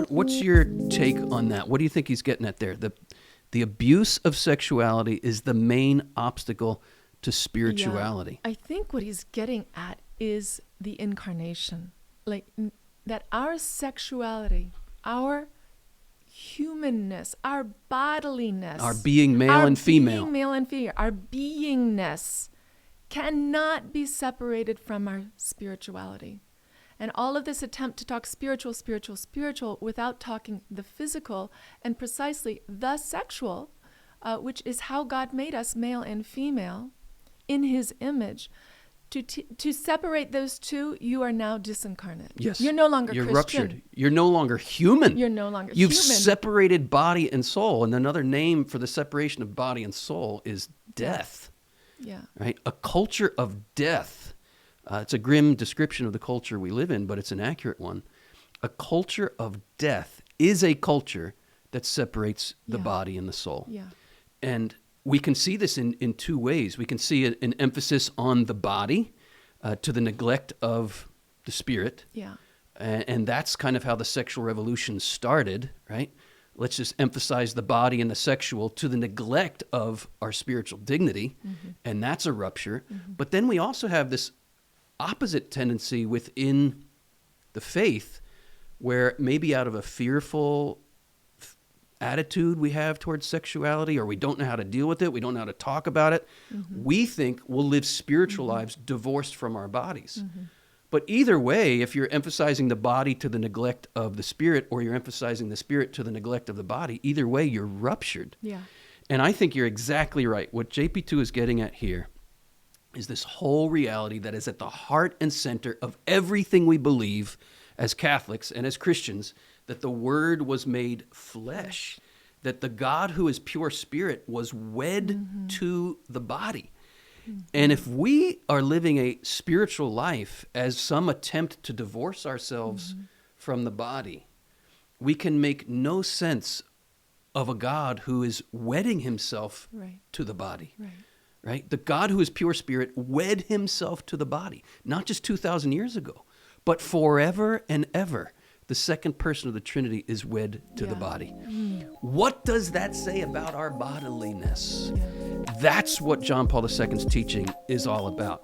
what's your take on that? What do you think he's getting at there? The abuse of sexuality is the main obstacle to spirituality. Yeah, I think what he's getting at is the incarnation. That our sexuality, our humanness, our bodiliness, Our being male and female. Our beingness cannot be separated from our spirituality. And all of this attempt to talk spiritual without talking the physical and precisely the sexual, which is how God made us male and female in his image. To separate those two, you are now disincarnate. Yes. You're no longer You're Christian. ruptured. You're no longer human. You're no longer You've human. separated body and soul. And another name for the separation of body and soul is death. Yeah. Right? A culture of death. It's a grim description of the culture we live in, but it's an accurate one. A culture of death is a culture that separates the body and the soul. Yeah. And we can see this in two ways. We can see an emphasis on the body to the neglect of the spirit. Yeah. And that's kind of how the sexual revolution started, right? Let's just emphasize the body and the sexual to the neglect of our spiritual dignity. Mm-hmm. And that's a rupture. Mm-hmm. But then we also have this opposite tendency within the faith where maybe out of a fearful attitude we have towards sexuality, or we don't know how to deal with it, we don't know how to talk about it, we think we'll live spiritual lives divorced from our bodies. But either way, if you're emphasizing the body to the neglect of the spirit, or you're emphasizing the spirit to the neglect of the body, either way, you're ruptured. Yeah. And I think you're exactly right. What JP2 is getting at here is this whole reality that is at the heart and center of everything we believe as Catholics and as Christians, that the Word was made flesh, that the God who is pure spirit was wed to the body. And if we are living a spiritual life as some attempt to divorce ourselves from the body, we can make no sense of a God who is wedding himself to the body. Right? The God who is pure spirit wed himself to the body, not just 2,000 years ago, but forever and ever. The second person of the Trinity is wed to the body. What does that say about our bodiliness? That's what John Paul II's teaching is all about.